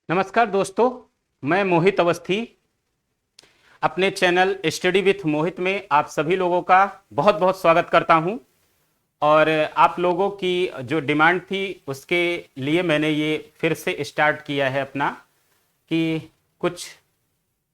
नमस्कार दोस्तों, मैं मोहित अवस्थी अपने चैनल स्टडी विथ मोहित में आप सभी लोगों का बहुत बहुत स्वागत करता हूं। और आप लोगों की जो डिमांड थी उसके लिए मैंने ये फिर से स्टार्ट किया है अपना कि कुछ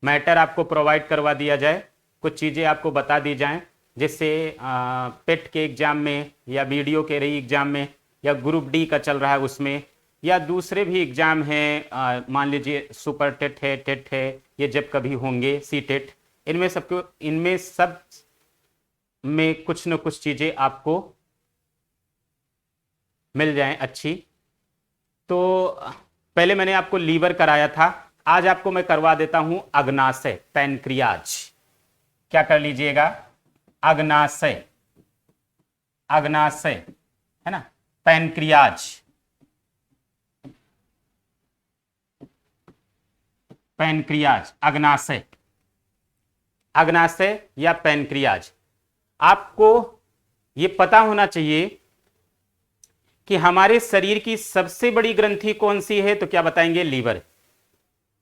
मैटर आपको प्रोवाइड करवा दिया जाए, कुछ चीज़ें आपको बता दी जाएं, जिससे पेट के एग्ज़ाम में या वीडियो के री एग्ज़ाम में या ग्रुप डी का चल रहा है उसमें या दूसरे भी एग्ज़ाम हैं, मान लीजिए सुपर टेट है, टेट है, ये जब कभी होंगे, सी टेट, इनमें सब में कुछ न कुछ चीज़ें आपको मिल जाएं अच्छी। तो पहले मैंने आपको लीवर कराया था, आज आपको मैं करवा देता हूं अग्नाशय, पैनक्रियाज। क्या कर लीजिएगा? अग्नाशय, अग्नाशय है ना, पैनक्रियाज, पैनक्रियाज, अग्नाशय, अग्नाशय या पैनक्रियाज। आपको ये पता होना चाहिए कि हमारे शरीर की सबसे बड़ी ग्रंथि कौन सी है, तो क्या बताएंगे? लीवर।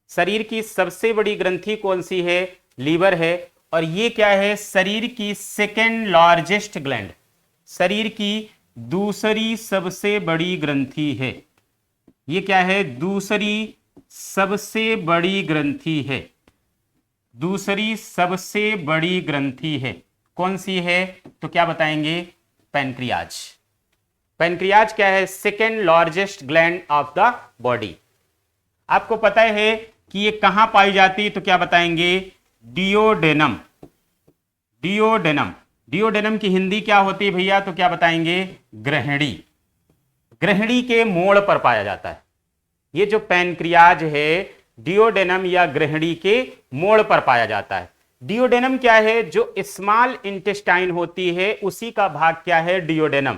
शरीर की सबसे बड़ी ग्रंथि कौन सी है? लीवर है। और ये क्या है? शरीर की सेकेंड लार्जेस्ट ग्लैंड, शरीर की दूसरी सबसे बड़ी ग्रंथि है। ये क्या है? दूसरी सबसे बड़ी ग्रंथि है, दूसरी सबसे बड़ी ग्रंथि है। कौन सी है? तो क्या बताएंगे? पैनक्रियाज। पैनक्रियाज क्या है? Second largest gland of the body. आपको पता है कि ये कहां पाई जाती है, तो क्या बताएंगे? डियोडेनम। डियोडेनम, डियोडेनम की हिंदी क्या होती है भैया, तो क्या बताएंगे? ग्रहणी। ग्रहणी के मोड़ पर पाया जाता है। ये जो पैनक्रियाज है डियोडेनम या ग्रहणी के मोड़ पर पाया जाता है। डियोडेनम क्या है? जो स्मॉल इंटेस्टाइन होती है उसी का भाग क्या है? डियोडेनम।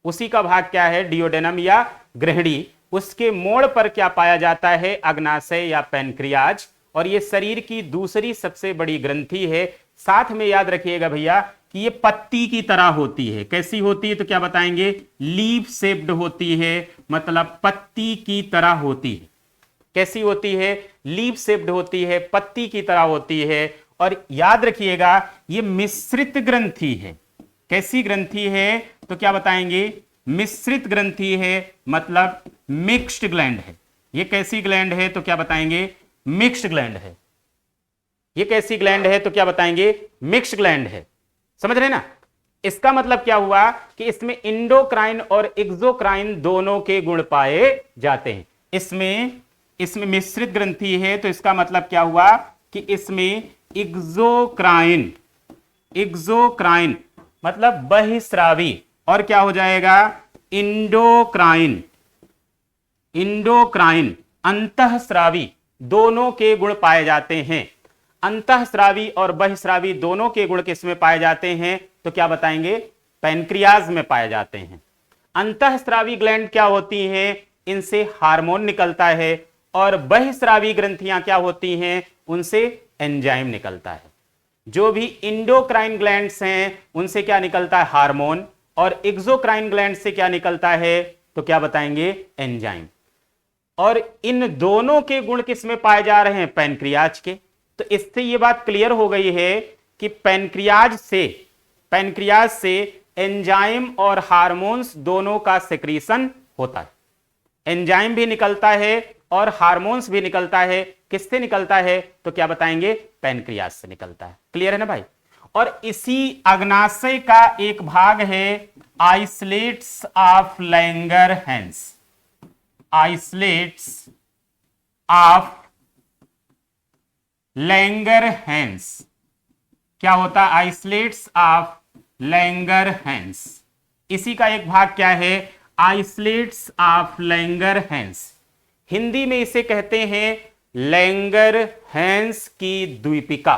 उसी का भाग क्या है? डियोडेनम या ग्रहणी। उसके मोड़ पर क्या पाया जाता है? अग्नाशय या पैनक्रियाज। और ये शरीर की दूसरी सबसे बड़ी ग्रंथि है। साथ में याद रखिएगा भैया कि ये पत्ती की तरह होती है। कैसी होती है? तो क्या बताएंगे? लीफ शेप्ड होती है, मतलब पत्ती की तरह होती है। कैसी होती है? लीफ शेप्ड होती है, पत्ती की तरह होती है। और याद रखिएगा ये मिश्रित ग्रंथि है। कैसी ग्रंथि है? तो क्या बताएंगे? मिश्रित ग्रंथि है, मतलब मिक्स्ड ग्लैंड है। ये कैसी ग्लैंड है? तो क्या बताएंगे? मिक्स्ड ग्लैंड है। ये कैसी ग्लैंड है? तो क्या बताएंगे? मिक्स्ड ग्लैंड है। समझ रहे ना? इसका मतलब क्या हुआ कि इसमें इंडोक्राइन और एक्सोक्राइन दोनों के गुण पाए जाते हैं। इसमें मिश्रित ग्रंथि है, तो इसका मतलब क्या हुआ कि इसमें एक्सोक्राइन, एक्सोक्राइन मतलब बहिस्रावी, और क्या हो जाएगा? इंडोक्राइन, इंडोक्राइन अंतःस्रावी, दोनों के गुण पाए जाते हैं। अंतःस्रावी और बहिस्रावी दोनों के गुण किसमें पाए जाते हैं? तो क्या बताएंगे? पैनक्रियाज में पाए जाते हैं। अंतःस्रावी ग्लैंड क्या होती हैं? इनसे हार्मोन निकलता है। और बहिस्रावी ग्रंथियां क्या होती हैं? उनसे एंजाइम निकलता है। जो भी इंडोक्राइन ग्लैंड्स हैं उनसे क्या निकलता है? हार्मोन। और एक्सोक्राइन ग्लैंड से क्या निकलता है? तो क्या बताएंगे? एंजाइम। और इन दोनों के गुण किसमें पाए जा रहे हैं? पैनक्रियाज के। तो इससे यह बात क्लियर हो गई है कि पैनक्रियाज से एंजाइम और हार्मोन्स दोनों का सेक्रीशन होता है। एंजाइम भी निकलता है और हार्मोन्स भी निकलता है। किससे निकलता है? तो क्या बताएंगे? पैनक्रियाज से निकलता है। क्लियर है ना भाई? और इसी अग्नाशय का एक भाग है islets of Langerhans. Islets of Langerhans क्या होता है? Islets of Langerhans. इसी का एक भाग क्या है? Islets of Langerhans. हिंदी में इसे कहते हैं लैंगरहैंस की द्वीपिका।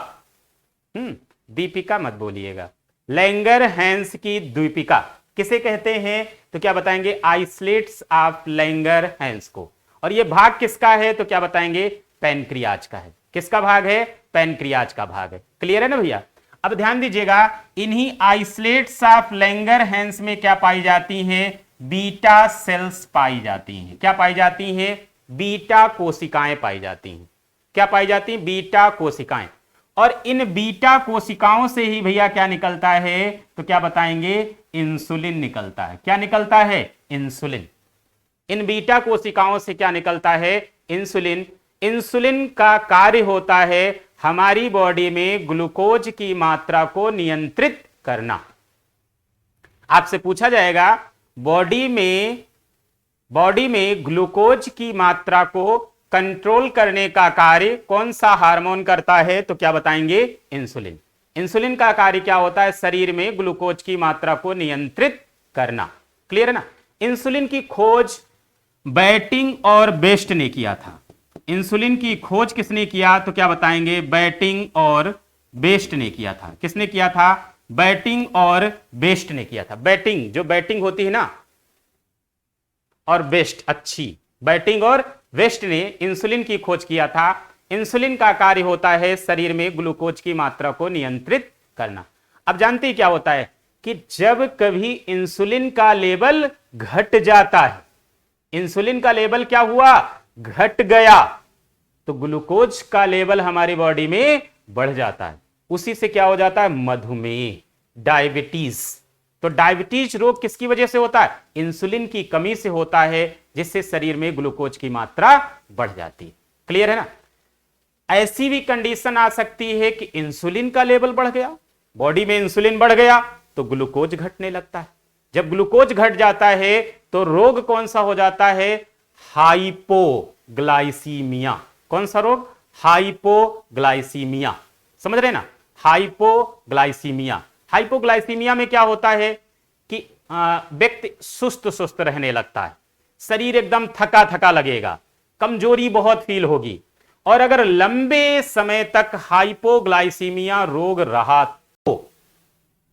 दीपिका मत बोलिएगा, लैंगरहैंस की द्वीपिका किसे कहते हैं? तो क्या बताएंगे? आइसलेट्स ऑफ लैंगरहैंस को। और यह भाग किसका है? तो क्या बताएंगे? पैनक्रियाज का है। किसका भाग है? पैनक्रियाज का भाग है। क्लियर है ना भैया? अब ध्यान दीजिएगा, इन्हीं आइसलेट्स ऑफ लैंगरहैंस में क्या पाई जाती हैं? बीटा सेल्स पाई जाती हैं। क्या पाई जाती हैं? बीटा कोशिकाएं पाई जाती हैं। क्या पाई जाती हैं? बीटा कोशिकाएं। और इन बीटा कोशिकाओं से ही भैया क्या निकलता है? तो क्या बताएंगे? इंसुलिन निकलता है। क्या निकलता है? इंसुलिन। इन बीटा कोशिकाओं से क्या निकलता है? इंसुलिन। इंसुलिन का कार्य होता है हमारी बॉडी में ग्लूकोज की मात्रा को नियंत्रित करना। आपसे पूछा जाएगा बॉडी में ग्लूकोज की मात्रा को कंट्रोल करने का कार्य कौन सा हार्मोन करता है? तो क्या बताएंगे? इंसुलिन। इंसुलिन का कार्य क्या होता है? शरीर में ग्लूकोज की मात्रा को नियंत्रित करना। क्लियर है ना? इंसुलिन की खोज बैटिंग और बेस्ट ने किया था। इंसुलिन की खोज किसने किया? तो क्या बताएंगे? बैटिंग और बेस्ट ने किया था। किसने किया था? बैटिंग और बेस्ट ने किया था। बैटिंग, जो बैटिंग होती है ना, और बेस्ट, अच्छी। बैटिंग और वेस्ट ने इंसुलिन की खोज किया था। इंसुलिन का कार्य होता है शरीर में ग्लूकोज की मात्रा को नियंत्रित करना। अब जानते हैं क्या होता है कि जब कभी इंसुलिन का लेवल घट जाता है, इंसुलिन का लेवल क्या हुआ? घट गया, तो ग्लूकोज का लेवल हमारी बॉडी में बढ़ जाता है। उसी से क्या हो जाता है? मधुमेह, डायबिटीज। तो डायबिटीज रोग किसकी वजह से होता है? इंसुलिन की कमी से होता है, जिससे शरीर में ग्लूकोज की मात्रा बढ़ जाती है। क्लियर है ना? ऐसी भी कंडीशन आ सकती है कि इंसुलिन का लेवल बढ़ गया, बॉडी में इंसुलिन बढ़ गया तो ग्लूकोज घटने लगता है। जब ग्लूकोज घट जाता है तो रोग कौन सा हो जाता है? हाइपोग्लाइसीमिया। कौन सा रोग? हाइपोग्लाइसीमिया। समझ रहे ना? हाइपोग्लाइसीमिया। हाइपोग्लाइसीमिया में क्या होता है कि व्यक्ति सुस्त सुस्त रहने लगता है, शरीर एकदम थका थका लगेगा, कमजोरी बहुत फील होगी। और अगर लंबे समय तक हाइपोग्लाइसीमिया रोग रहा तो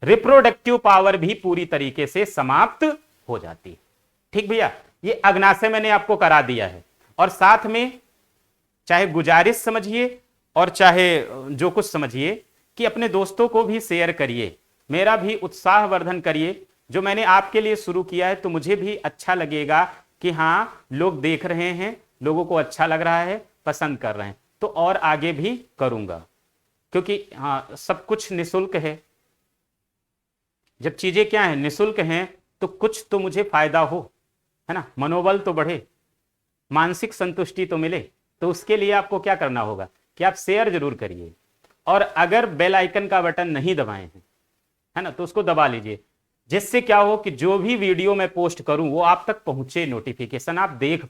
रिप्रोडक्टिव पावर भी पूरी तरीके से समाप्त हो जाती है। ठीक भैया, ये अग्नाशय मैंने आपको करा दिया है। और साथ में चाहे गुजारिश समझिए और चाहे जो कुछ समझिए कि अपने दोस्तों को भी शेयर करिए, मेरा भी उत्साहवर्धन करिए। जो मैंने आपके लिए शुरू किया है तो मुझे भी अच्छा लगेगा कि हाँ, लोग देख रहे हैं, लोगों को अच्छा लग रहा है, पसंद कर रहे हैं, तो और आगे भी करूंगा। क्योंकि हाँ, सब कुछ निःशुल्क है। जब चीजें क्या है? निःशुल्क हैं, तो कुछ तो मुझे फायदा हो, है ना? मनोबल तो बढ़े, मानसिक संतुष्टि तो मिले। तो उसके लिए आपको क्या करना होगा कि आप शेयर जरूर करिए। और अगर बेल आइकन का बटन नहीं दबाए हैं, है ना, तो उसको दबा लीजिए, जिससे क्या हो कि जो भी वीडियो मैं पोस्ट करूं वो आप तक पहुंचे, नोटिफिकेशन आप देख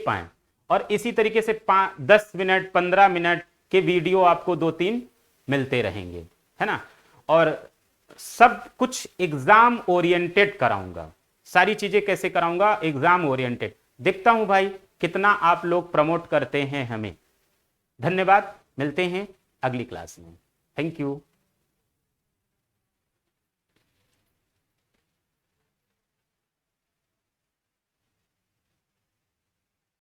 पाएं। और इसी तरीके से 10 मिनट 15 मिनट के वीडियो आपको 2-3 मिलते रहेंगे, है ना? और सब कुछ एग्जाम ओरिएंटेड कराऊंगा। सारी चीजें कैसे कराऊंगा? Exam oriented. देखता हूं भाई कितना आप लोग प्रमोट करते हैं हमें। धन्यवाद, मिलते हैं अगली क्लास में। Thank you.